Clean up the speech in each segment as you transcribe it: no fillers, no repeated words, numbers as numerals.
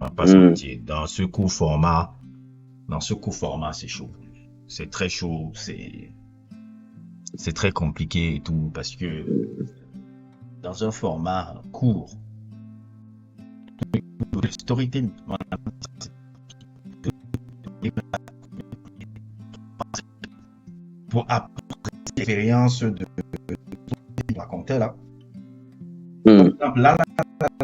On va pas se Hmm. mentir. Dans ce court format, c'est chaud. C'est très chaud, c'est très compliqué et tout, parce que dans un format court, le storytelling, pour apporter l'expérience de raconter là. Par Hmm. exemple, là,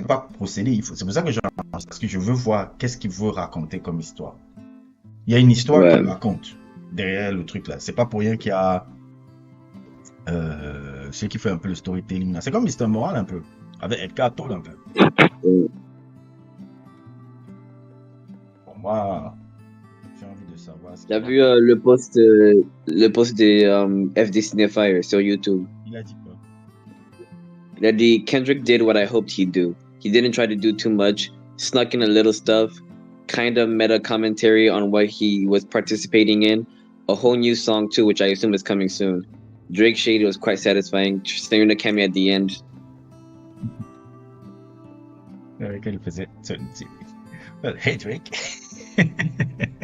pas procéder, c'est pour ça que je parce que je veux voir qu'est-ce qu'il veut raconter comme histoire. Il y a une histoire qu'il Ouais. raconte derrière le truc là. C'est pas pour rien qu'il y a ce qui fait un peu le storytelling là. C'est comme Mr. Moral un peu, avec Edgar Toll un peu. Hmm. Pour moi, j'ai envie de savoir ce T'as qu'il a. vu le post des FD Cinefire sur YouTube? Il a dit quoi? Il a dit Kendrick did what I hoped he'd do. He didn't try to do too much, snuck in a little stuff, kind of meta commentary on what he was participating in, a whole new song too, which I assume is coming soon. Drake Shade was quite satisfying, staring at Cammy at the end. Avec elle faisait. Hey Drake.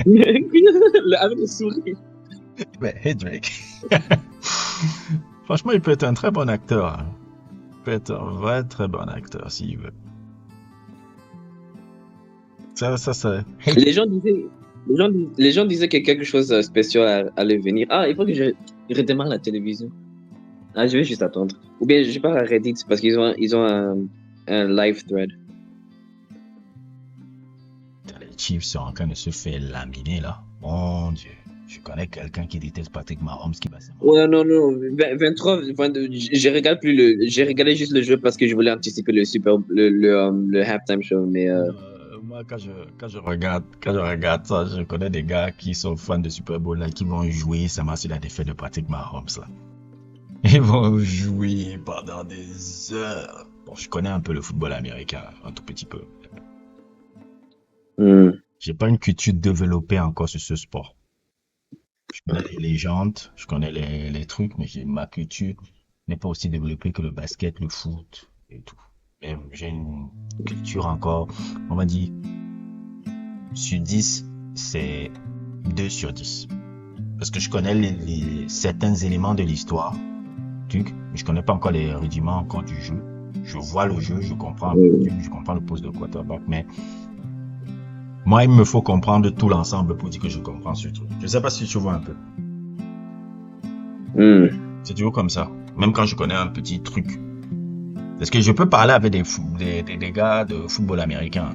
Avec le sourire. Mais hey Drake. Franchement, il peut être un très bon acteur, hein. Il peut être un vrai très bon acteur s'il veut. Ça, c'est. Hey Les Drake. gens disaient, les gens disaient que quelque chose de spécial allait venir. Ah, il faut que je redémarre la télévision. Ah, je vais juste attendre. Ou bien je pars à Reddit parce ils ont un live thread. Les Chiefs sont en train de se faire laminer là. Mon Dieu. Je connais quelqu'un qui déteste Patrick Mahomes qui va se manger. Ouais, non, non, 23, 22, je regarde plus j'ai regardé juste le jeu parce que je voulais anticiper le halftime show, mais Moi, quand je regarde ça, je connais des gars qui sont fans de Super Bowl là, qui vont jouer seulement sur la défaite de Patrick Mahomes là. Ils vont jouer pendant des heures. Bon, je connais un peu le football américain, un tout petit peu. hmm, J'ai pas une culture développée encore sur ce sport. Je connais les légendes, je connais les trucs, mais ma culture n'est pas aussi développée que le basket, le foot et tout. Mais j'ai une culture encore, on va dire, sur 10, c'est 2 sur 10. Parce que je connais certains éléments de l'histoire, truc, mais je connais pas encore les rudiments encore du jeu. Je vois le jeu, je comprends un peu, hmm, je comprends le poste de quarterback, mais moi, il me faut comprendre tout l'ensemble pour dire que je comprends ce truc. Je sais pas si tu vois un peu. hmm. C'est toujours comme ça. Même quand je connais un petit truc. Parce que je peux parler avec des gars de football américain.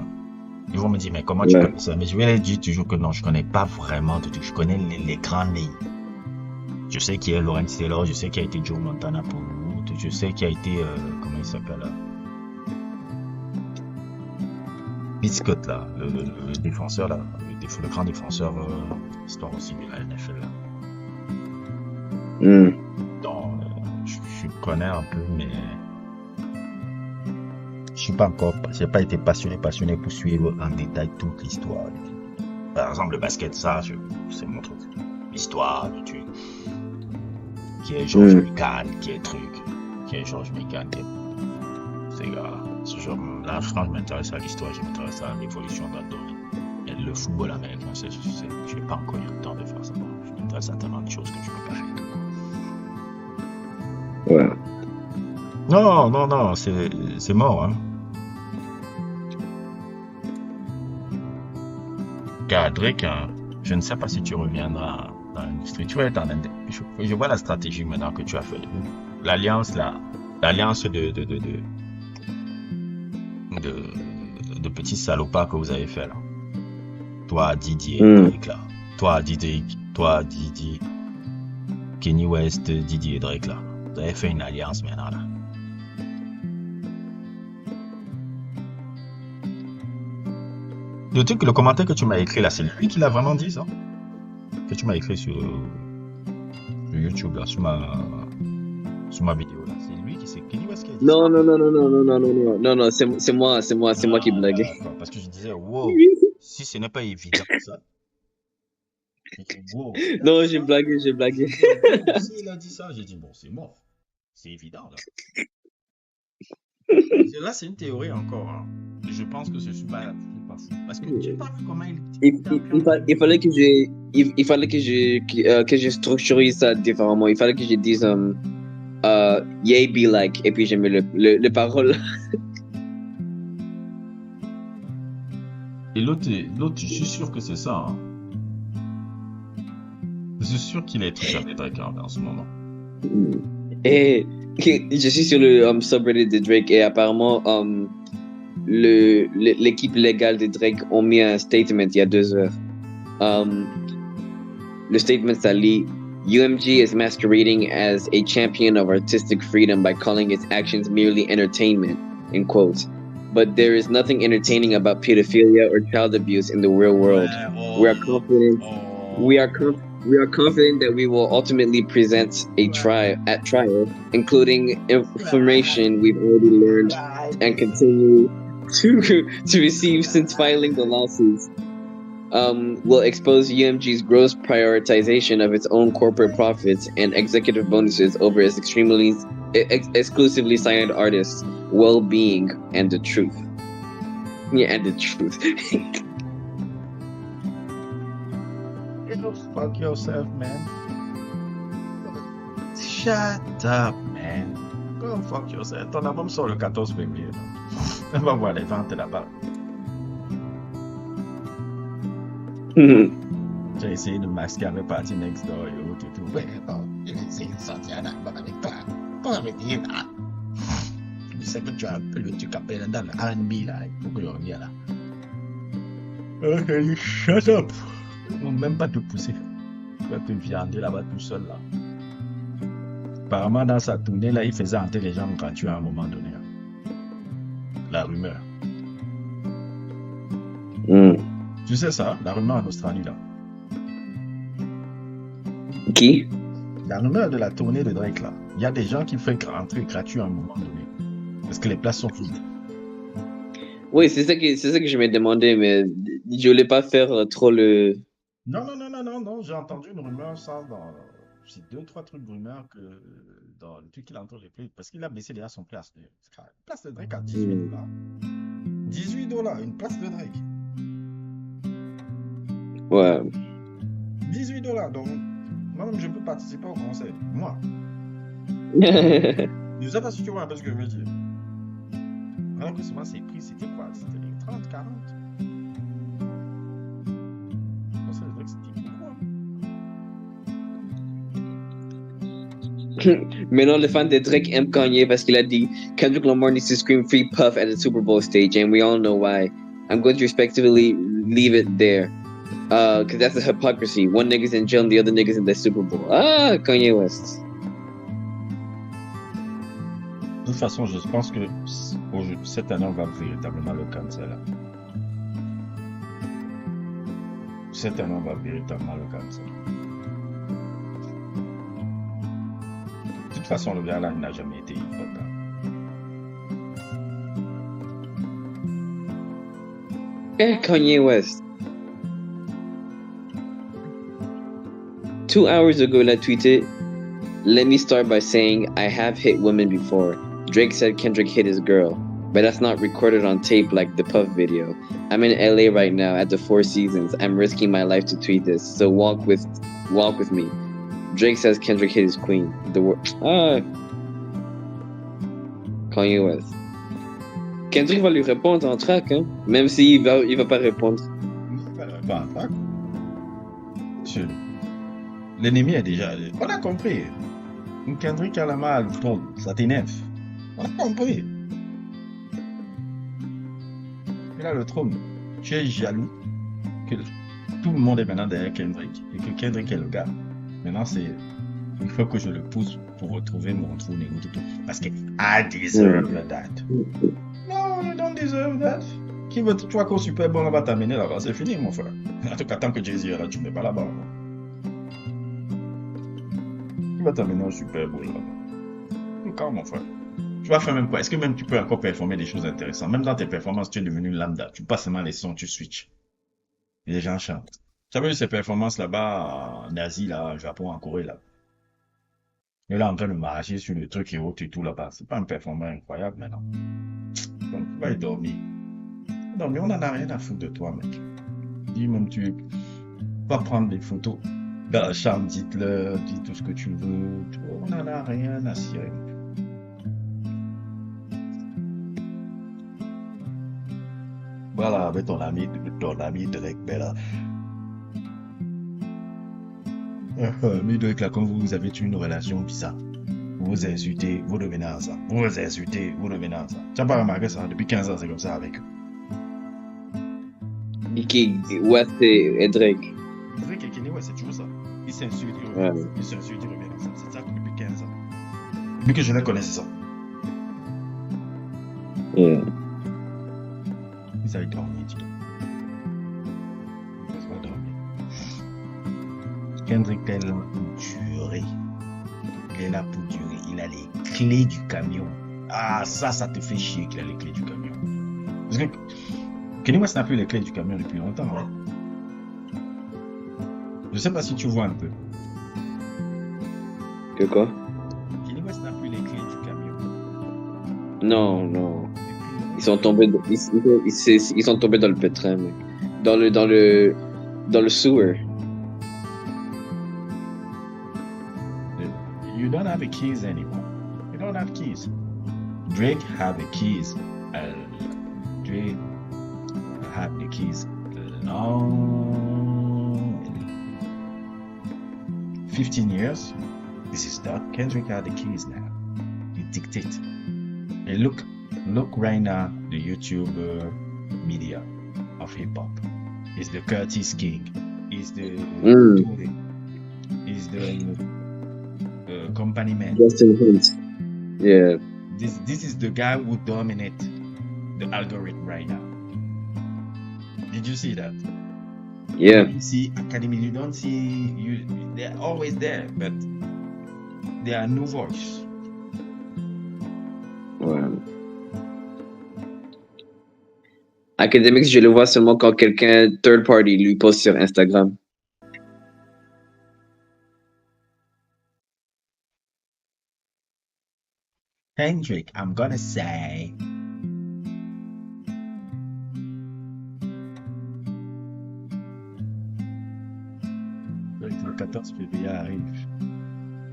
Ils vont me dire, mais comment tu Ouais. connais ça? Mais je vais leur dire toujours que non, je connais pas vraiment de tout. Je connais les grands lignes. Je sais qui est Lawrence Taylor, je sais qui a été Joe Montana pour Wood, je sais qui a été, comment il s'appelle là? Pete Scott là, le défenseur là, le grand défenseur, histoire aussi de la NFL là. Hmm. Donc, je connais un peu, mais je suis pas encore, j'ai pas été passionné pour suivre en détail toute l'histoire. Par exemple, le basket, ça, c'est mon truc. L'histoire, du truc. Qui est George Hmm. Mikan, qui est truc. Qui est George Mikan, qui est ces gars. Ce genre, là, franchement, je m'intéresse à l'histoire, je m'intéresse à l'évolution d'un domaine. Et le football américain, je n'ai pas encore eu le temps de faire ça. Je m'intéresse à tellement de choses que je peux pas faire. Ouais. Non, non, non, c'est mort, hein. Car Drake, hein, je ne sais pas si tu reviendras dans l'industrie. Tu vas être en je vois la stratégie maintenant que tu as fait. L'alliance, là, l'alliance de petits salopards que vous avez fait là. Toi, Didier, Hmm. Drake là. Toi, Didier, Kenny West, Didier et Drake là. Vous avez fait une alliance maintenant là. Le commentaire que tu m'as écrit là, c'est lui qui l'a vraiment dit ça? Que tu m'as écrit sur YouTube là, sur ma vidéo là. C'est lui qui c'est Kenny West qui a dit ça? Non, non, non, non, non, non, non, non, non, non, non, c'est moi qui Ah, blaguais. d'accord. Parce que je disais, wow, si ce n'est pas évident ça, j'ai dit, wow, Non, j'ai blagué, j'ai blagué. j'ai dit, wow, s'il a dit ça, j'ai dit, bon, c'est mort. C'est évident là. Là, c'est une théorie encore, hein. Je pense que je suis pas pense. Parce que tu vois comment il il fallait que je structure ça différemment. Il fallait que je dise yay be like et puis j'ai mis le parole. Et l'autre, je suis sûr que c'est ça. Hein. Je suis sûr qu'il est truc avec Drake en ce moment. Et je suis sur le subreddit de Drake et apparemment l'équipe légale de Drake ont mis un statement il y a 2 heures. Le statement ça lit UMG is masquerading as a champion of artistic freedom by calling its actions merely entertainment, in quotes. But there is nothing entertaining about pedophilia or child abuse in the real world. We are confident that we will ultimately present a trial, including information we've already learned and continue to receive since filing the lawsuits. Will expose UMG's gross prioritization of its own corporate profits and executive bonuses over its exclusively signed artists' well-being and the truth. Yeah, and the truth. Fuck yourself, man. Shut up, man. Go fuck yourself. Ton album sort le 14 février. On va voir les ventes là-bas. J'ai essayé de masquer avec Party Next Door et autres et tout. Ouais, bon, j'ai essayé de sortir un album avec toi. Pas avec rien là. Je sais que tu as le truc appelé dans le R&B là. Il faut que je revienne là. Ok, shut up. Ils vont même pas te pousser. Tu vas te viander là-bas tout seul là. Apparemment dans sa tournée là, il faisait entrer les gens gratuits à un moment donné. La rumeur. Tu sais ça, la rumeur en Australie là. Qui? La rumeur de la tournée de Drake là. Il y a des gens qui font rentrer gratuit à un moment donné. Parce que les places sont vides. Oui, c'est ça que je m'ai demandé, mais je voulais pas faire trop le... Non. J'ai entendu une rumeur, ça, dans... C'est 2-3 trucs de rumeurs que dans le truc qu'il a entendu les prix. Parce qu'il a baissé déjà son place. Une place de Drake à $18. $18, une place de Drake. Ouais. $18, donc moi-même je peux participer au concert. Moi. Je sais pas si tu vois un peu ce que je veux dire. Alors que souvent ces prix, c'était quoi? C'était les 30, 40. Concert de Drake, c'était beaucoup. Maintenant, les fans de Drake aiment Kanye parce qu'il a dit Kendrick Lamar needs to scream free Puff at the Super Bowl stage, and we all know why. I'm going to respectively leave it there. Because that's a hypocrisy. One nigga's in jail and the other nigga's in the Super Bowl. Ah, Kanye West. De toute façon, je pense que cette année, on va véritablement le cancel. Cette année, on va véritablement le cancel. De toute façon, le gars là, il n'a jamais été hip-hop. Kanye West. 2 hours ago, I tweeted, "Let me start by saying I have hit women before. Drake said Kendrick hit his girl, but that's not recorded on tape like the Puff video. I'm in LA right now at the Four Seasons. I'm risking my life to tweet this, so walk with me. Drake says Kendrick hit his queen. Kanye West. Kendrick va lui répondre en track, hein? Même s'il va pas répondre. Bah, l'ennemi est déjà... On a compris. Kendrick a la main à l'ouvrage, ça t'énerve. On a compris. Il a le trône. Tu es jaloux que tout le monde est maintenant derrière Kendrick et que Kendrick est le gars. Maintenant, il faut que je le pousse pour retrouver mon trône et tout. Parce que I deserve that. No, you don't deserve that. Qui veut, tu vois qu'au Super Bowl, on va t'amener là-bas. C'est fini, mon frère. En tout cas, tant que Jay-Z est là, tu ne mets pas là-bas. Qui va t'amener au Super Bowl là-bas? Encore, mon frère. Tu vas faire même quoi? Est-ce que même tu peux encore performer des choses intéressantes? Même dans tes performances, tu es devenu lambda. Tu passes seulement les sons, tu switches. Et les gens chantent. Tu as vu ces performances là-bas en Asie, là, au Japon, en Corée, là? Il est là en train de marcher sur le truc et autres et tout là-bas. C'est pas un performance incroyable maintenant. Donc, tu vas y dormir. Non, mais on n'en a rien à foutre de toi, mec. Dis même tu vas prendre des photos dans la chambre, dites-le, dis tout ce que tu veux. On n'en a rien à cirer. Voilà, avec ton ami Drake, ben là. Mais Drake, là, quand vous avez une relation bizarre, vous vous insultez, vous devenez ensemble. Vous vous insultez, vous devenez ensemble. Tu n'as pas remarqué ça? Depuis 15 ans, c'est comme ça avec eux. Qui West et Drake. Drake et Kanye West, c'est toujours ça. Ils s'insultent, ils Ouais. reviennent. Ils s'insultent, ils reviennent ensemble. C'est ça depuis 15 ans. Depuis que je les connais, c'est ça. Yeah. Ils avaient dormi, tu vois. Ils avaient dormi. Kendrick est là pour durer. Il est là pour durer. Il a les clés du camion. Ah, ça te fait chier qu'il a les clés du camion. Parce que Kanye West n'a plus les clés du camion depuis longtemps. Hein. Je sais pas si tu vois un peu. Que quoi? Kanye West n'a plus les clés du camion. Non, non. Ils sont tombés, ils sont tombés dans le pétrin, mec. Dans le sewer. You don't have the keys anymore. You don't have keys. Drake have the keys. Drake have the keys long 15 years. This is done. Kendrick had the keys now. He dictate. And look right now the YouTube media of hip hop. Is the Curtis King. Is the is the company man. Justin Hunts. Yeah. This is the guy who dominate the algorithm right now. Did you see that? Yeah. You see Academy, you don't see they're always there, but they are no voice. Ouais. Academics, je le vois seulement quand quelqu'un third party lui poste sur Instagram. Kendrick, I'm gonna say. Le 14 février arrive.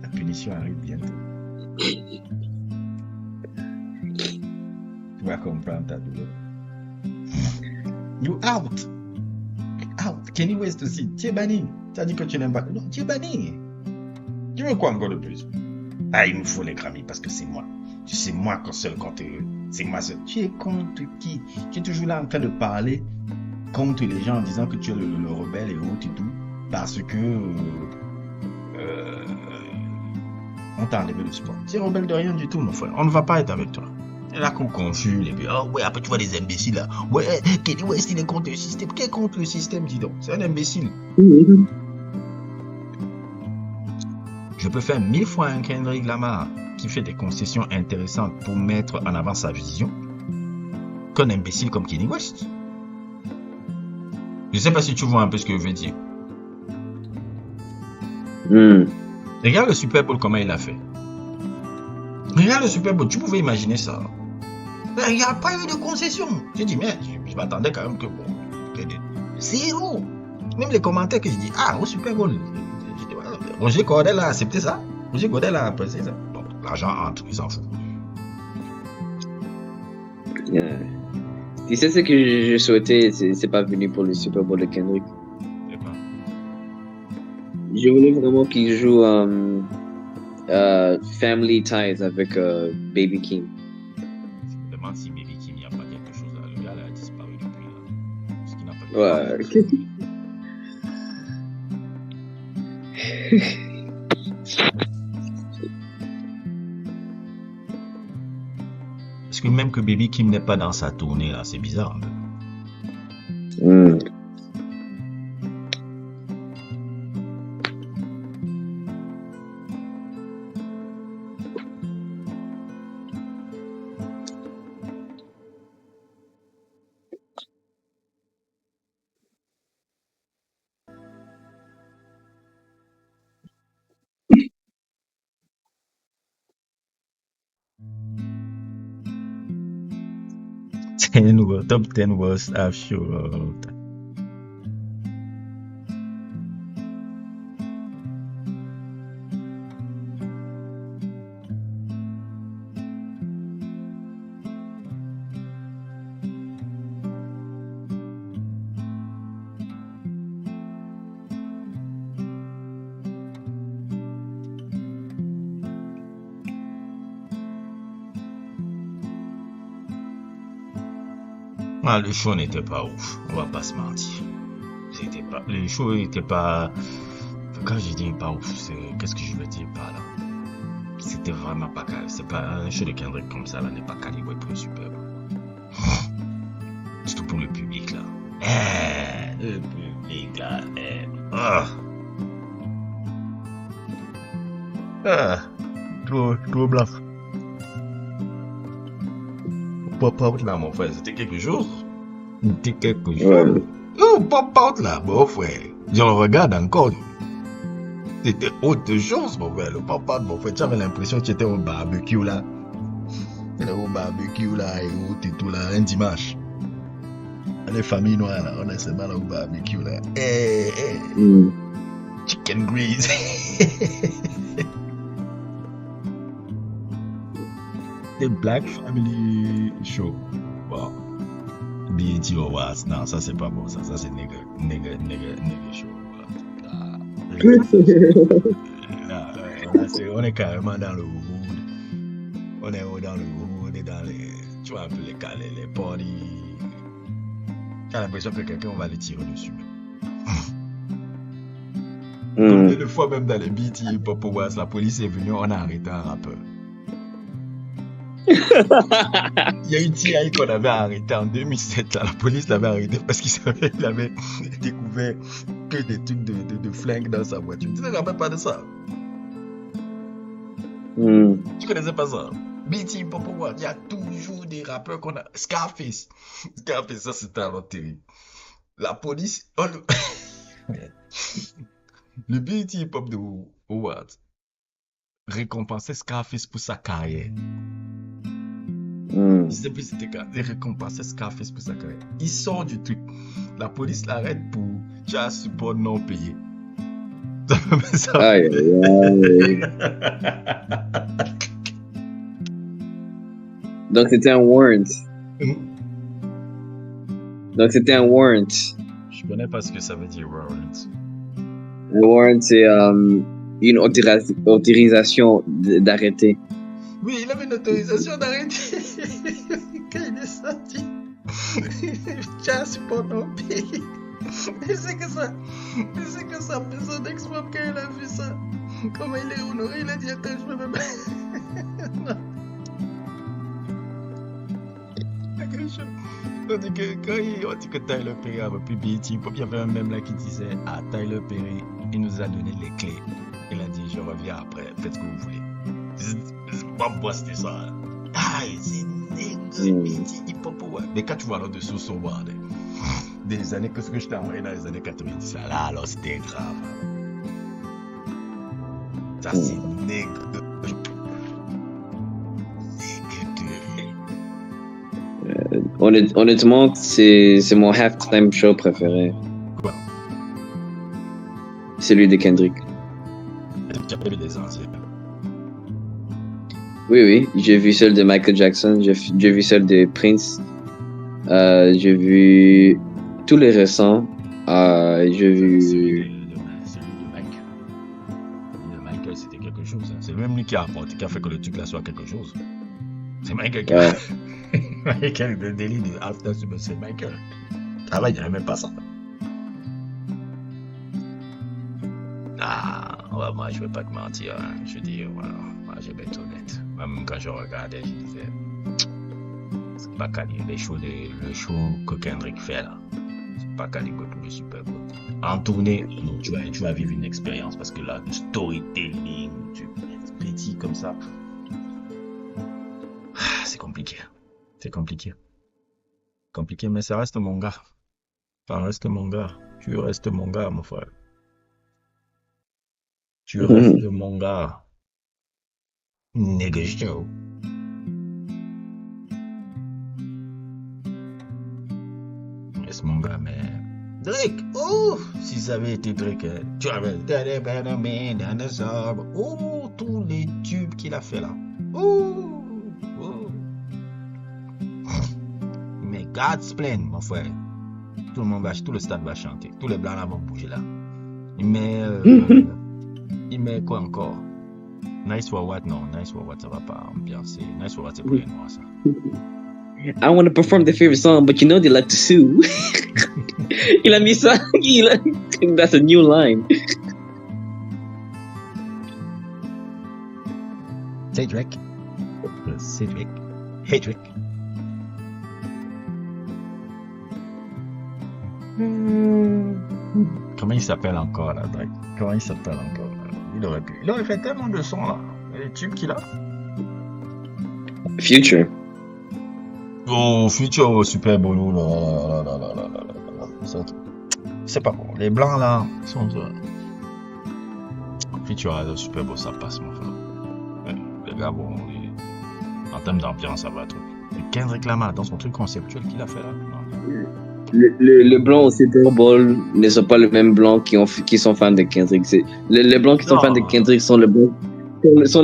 La punition arrive bientôt. Tu vas comprendre ta douleur. You out. Out. Kanye West aussi. Tu es banni. Tu as dit que tu n'aimes pas. Non, tu es banni. Tu veux quoi encore de plus? Ah, il me faut les Grammy parce que c'est moi. Tu sais, moi, seul contre eux. C'est moi seul. Tu es contre qui? Tu es toujours là en train de parler contre les gens en disant que tu es le rebelle et autres et tout. Parce que on t'a enlevé le sport. Tu es rebelle de rien du tout, mon frère. On ne va pas être avec toi. Et là qu'on confuse, et puis, oh ouais, après tu vois les imbéciles là. Ouais, Kanye West il est contre le système. Qui est contre le système, dis donc? C'est un imbécile. Je peux faire 1000 fois un Kendrick Lamar qui fait des concessions intéressantes pour mettre en avant sa vision qu'un imbécile comme Kanye West. Je sais pas si tu vois un peu ce que je veux dire. Regarde le Super Bowl, comment il a fait. Regarde le Super Bowl, tu pouvais imaginer ça. Il n'y a pas eu de concession. J'ai dit, mais je m'attendais quand même que bon. Zéro. Même les commentaires que j'ai dit, au Super Bowl. Roger Cordel a accepté ça. Roger Cordel a apprécié ça. Bon, l'argent entre, il s'en fout. Yeah. Tu sais ce que je souhaitais, c'est pas venu pour le Super Bowl de Kendrick. Je voulais vraiment qu'il joue Family Ties avec Baby Keem. Je me demande si Baby Keem n'y a pas quelque chose là. Le gars là a disparu depuis là. Parce qu'il n'a pas Parce que même que Baby Keem n'est pas dans sa tournée là, c'est bizarre. Top 10 worst half show of all time. Ah, le show n'était pas ouf, on va pas se mentir. Le show n'était pas, quand je dis pas ouf, qu'est-ce que je veux dire par là? C'était vraiment pas calme. C'est pas un show de Kendrick comme ça, là, n'est pas calibré pour le Super Bowl. Surtout pour le public, là. Le public, là. Trop blanc. Pop-out là, mon frère, c'était quelque chose. C'était quelque chose. Ouais. Oh, pop-out là, mon frère. Je le regarde encore. C'était autre chose, mon frère. Le pop-out, mon frère, tu avais l'impression que tu étais au barbecue là. Tu étais au barbecue là, et tout là, un dimanche. Les familles noires là, on est seulement là au barbecue là. Chicken grease. The Black Family Show. Wow. BET Awards. Non, ça c'est pas bon. Ça c'est nigga show. Là, on est carrément dans le hood. On est dans le hood et dans les. Tu vois un peu les parties. J'ai l'impression que quelqu'un va les tirer dessus. Combien de fois même dans les BET Hip Hop Awards, la police est venue, on a arrêté un rappeur. Il y a une TI qu'on avait arrêté en 2007. Là. La police l'avait arrêté parce qu'il avait découvert que des trucs de flingues dans sa voiture. Tu ne te rappelles pas de ça? Tu connaissais pas ça? BT Pop Award, il y a toujours des rappeurs qu'on a. Scarface, ça c'était alors terrible. La police, le BT Hip Hop Award récompensait Scarface pour sa carrière. Je sais plus c'était quand. Il récompensait Scarface pour sa carrière. Il sort du truc. La police l'arrête pour child support non payé. Ça Aïe, aïe. Donc c'était un warrant. Je connais pas ce que ça veut dire warrant. Un warrant c'est une autorisation d'arrêter. Oui, il avait une autorisation d'arrêter. Quand il est sorti, child support non payé. Et c'est que ça fait son ex-femme quand il a vu ça. Comment il est honoré, il a dit attends, je peux même. On dit que Tyler Perry avait pu BET, il y avait un même là qui disait à Tyler Perry, il nous a donné les clés. Il a dit je reviens après, faites ce que vous voulez. C'est pas moi, c'était ça. Ah, c'est mais quand tu vois l'autre dessous son bord des années, que ce que je t'ai envoyé dans les années 90, là alors c'était grave. Ça c'est nègre. Honnêtement, c'est mon halftime show préféré. Quoi? Celui de Kendrick. Tu as vu des anciens? Oui, j'ai vu celle de Michael Jackson, j'ai vu celle de Prince, j'ai vu tous les récents, j'ai vu... Celui de Mike. Celui de Michael, c'était quelque chose. Hein. C'est même lui qui a apporté, qui a fait que le truc là soit quelque chose. C'est Michael qui a... Michael, le délit de After Super, c'est Michael. Ah ouais, il n'y avait même pas ça. Ah, ouais, moi, je ne vais pas te mentir. Hein. Je veux dire, voilà, moi, je vais être honnête. Même quand je regardais, je disais, c'est pas calibré. Le show que Kendrick fait là, c'est pas calibré pour le Super Bowl. En tournée, non, tu vas vivre une expérience parce que là, du storytelling, du petit comme ça, c'est compliqué. C'est compliqué. Compliqué, mais ça reste mon gars. Ça reste mon gars. Tu restes mon gars, mon frère. Tu restes mon gars. Nigga show. laisse mon gars, mais. Drake, oh, si ça avait été Drake, hein, tu avais. Oh, tous les tubes qu'il a fait là. Oh, oh. Mais God's Plan, mon frère. Tout le monde va, tout le stade va chanter. Tous les blancs là vont bouger là. Il met quoi encore? Nice for what? Non, Nice for what, ça va pas ambiancer. Nice for what, c'est pour les noirs, ça. I want to perform their favorite song, but you know they like to sue. Il a mis ça. That's a new line. C'est Drake. C'est Drake. Hey Drake. Comment il s'appelle encore là, Drake? Comment il s'appelle encore là? Il aurait fait tellement de sons là. Les tubes qu'il a. Future. Oh, Future au Super Bowl. C'est pas bon. Les blancs là sont. Future à Super Bowl, ça passe, mon frère. Ouais, les gars, bon, en termes d'ambiance, ça va trop. Kendrick Lamar dans son truc conceptuel qu'il a fait là. Non. Le blanc au Super Bowl ne sont pas les mêmes blancs qui sont fans de Kendrick. Les blancs qui sont fans de Kendrick sont les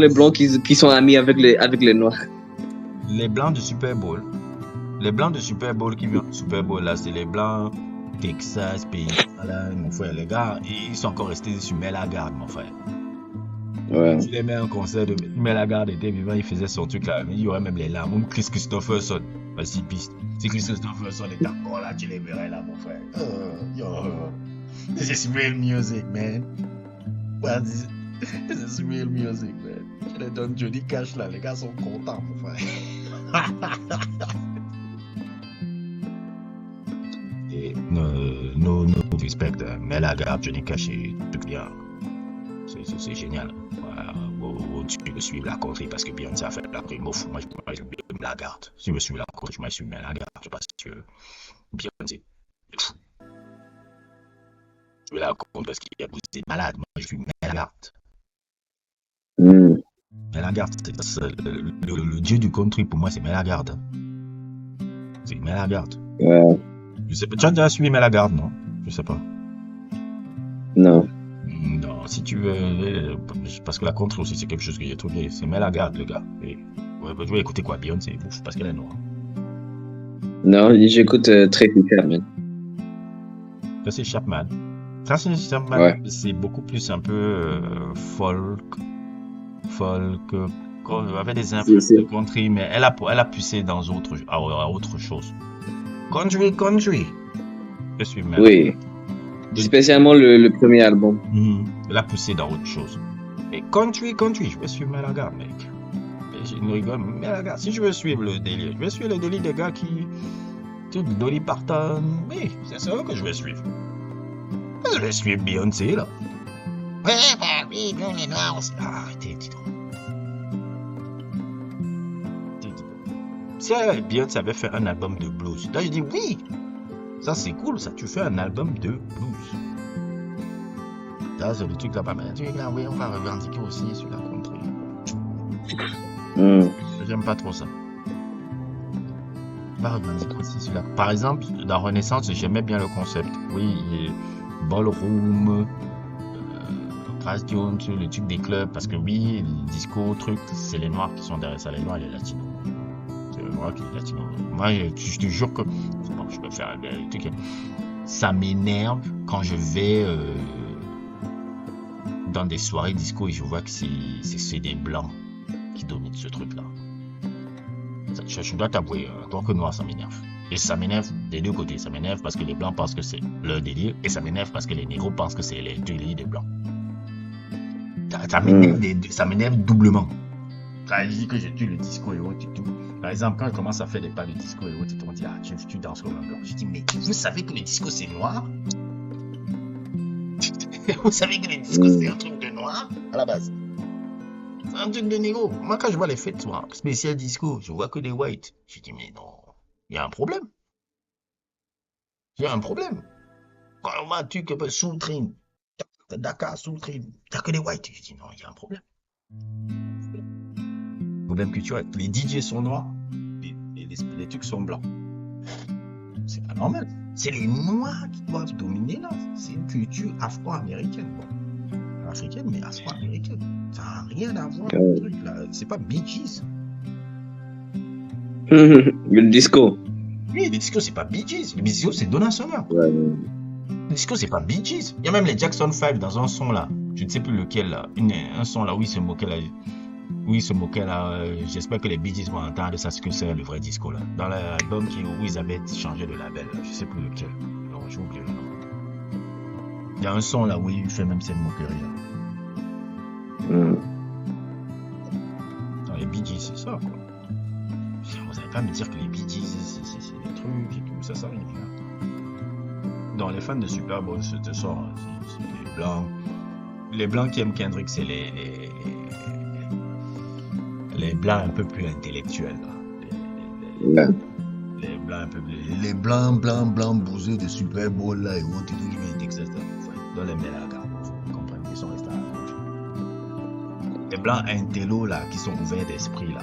blancs qui sont amis avec les noirs. Les blancs du Super Bowl qui viennent au Super Bowl là, c'est les blancs Texas, pays là, mon frère. Les gars, ils sont encore restés sur Mel Lagarde, mon frère. Ouais. Tu les mets un concert de Mel Lagarde était vivant, il faisait son truc là, mais il y aurait même les larmes. Même Chris Christopherson, vas-y piste. Si Chris Christopherson est encore là, tu les verrais là, mon frère. This is real music, man. Well, this is real music, man. Tu les donnes Johnny Cash là, les gars sont contents, mon frère. Et no respect, Mel Lagarde, Johnny Cash et tout bien. C'est génial. Tu peux suivre la country parce que Beyoncé a fait la country. Moi, je me la garde. Si je veux suivre la country, je me suis la garde. Je sais pas si Beyoncé est fou. Je veux la country parce qu'il y a beaucoup de malades. Moi, je suis la garde. La garde, c'est le dieu du country pour moi, c'est la garde. C'est la garde. Ouais. Je sais pas. Tu as déjà suivi la garde, non? Je sais pas. Non. Non, si tu veux, parce que la contre aussi c'est quelque chose que j'ai trouvé, c'est Mel Lagarde le gars. Et je vais écouter quoi, Beyoncé, ouf, parce qu'elle est noire. Non, j'écoute Tracy Chapman. Tracy Chapman. Tracy Chapman, ouais. C'est beaucoup plus un peu folk, avec des influences de country, mais elle a poussé dans autre chose. Country. Je suis Mel. Oui. Spécialement le premier album. Elle a poussé dans autre chose. Et country, je vais suivre Mel Lagarde, mec. Et je ne rigole, Mel Lagarde. Si je veux suivre le délire, je vais suivre le délire des gars qui. Tu sais, Dolly Parton. Oui, c'est ça que je vais suivre. Je vais suivre Beyoncé, là. Oui, nous les noirs. Arrêtez, dis donc. Si Beyoncé avait fait un album de blues, là, je dis oui. Ça c'est cool, ça. Tu fais un album de blues. Ça c'est le truc là-bas. Mais tu regardes, oui, on va revendiquer aussi sur la country. J'aime pas trop ça. On va revendiquer aussi sur la. Par exemple, la Renaissance, j'aimais bien le concept. Oui, ballroom, Grace Jones, le truc des clubs, parce que oui, le disco, truc, c'est les noirs qui sont derrière ça, les noirs et les latinos. C'est les noirs qui sont les latinos. Moi, je te jure que. Je peux faire un truc. Ça m'énerve quand je vais dans des soirées disco et je vois que c'est des blancs qui dominent ce truc-là. Je dois t'avouer, en tant que noir, ça m'énerve. Et ça m'énerve des deux côtés. Ça m'énerve parce que les blancs pensent que c'est leur délire et ça m'énerve parce que les négros pensent que c'est le délire des blancs. Ça m'énerve doublement. Quand je dis que je tue le disco et autres et tout. Par exemple, quand je commence à faire des pas de disco et autres, on dit tu danses comme un blanc. Je dis mais vous savez que le disco c'est noir? Vous savez que le disco c'est un truc de noir à la base? C'est un truc de négro. Moi quand je vois les fêtes soir, spécial disco, je vois que des whites. Je dis mais non, il y a un problème. Il y a un problème. Quand on voit un truc Soul Train, Dakar Soul Train, t'as que des whites. Je dis non, il y a un problème. Le problème que tu as, les DJ sont noirs, les trucs sont blancs. C'est pas normal. C'est les Noirs qui doivent dominer là. C'est une culture afro-américaine, quoi. Africaine, mais afro-américaine. Ça n'a rien à voir avec le truc là. C'est pas Bee Gees. Le disco. Oui, le disco, c'est pas Bee Gees. Le disco, c'est Donna Summer. Ouais. Le disco, c'est pas Bee Gees. Il y a même les Jackson 5 dans un son là. Je ne sais plus lequel là. Un son là où ils se moquaient là. J'espère que les Bee Gees vont entendre ça, ce que c'est le vrai disco là. Dans l'album où ils avaient changé de label, là. Je sais plus lequel. Non, j'ai oublié le nom. Il y a un son là où il fait même cette moquerie là. Dans les Bee Gees, c'est ça quoi. Vous n'allez pas me dire que les Bee Gees c'est des trucs et tout, ça arrive là. Dans les fans de Super Bowl, c'est ça, hein. C'est les blancs. Les blancs qui aiment Kendrick, c'est les blancs un peu plus intellectuels là. Les blancs un peu plus. Les blancs bouseux de Super Bowl là et autres, tout qui viennent de Texas là. Dans les mélagas, vous comprenez, ils sont restés à la gauche. Les blancs intello là, qui sont ouverts d'esprit là.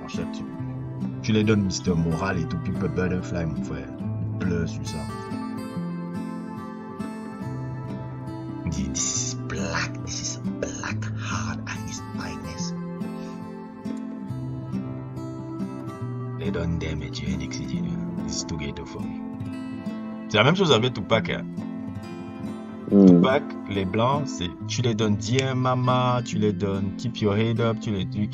En fait, tu les donnes Mr. Moral et tout, puis Butterfly, mon frère. Ils pleurent sur ça. This is black heart at its finest. They don't damage your electricity. This is together for me. C'est la même chose avec Tupac. Hein. Tupac, les blancs, c'est tu les donnes Dear Mama, tu les donnes Keep Your Head Up, tu les dis.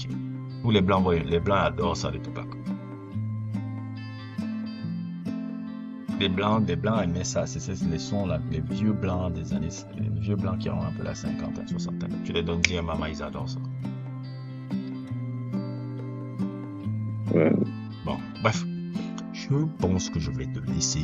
Ou les blancs adorent ça de Tupac. Les blancs aimaient ça, c'est les sons là, les vieux blancs des années, les vieux blancs qui ont un peu la cinquantaine, soixantaine. Tu les donnes Dear Mama, ils adorent ça. Ouais. Bon, bref, je pense que je vais te laisser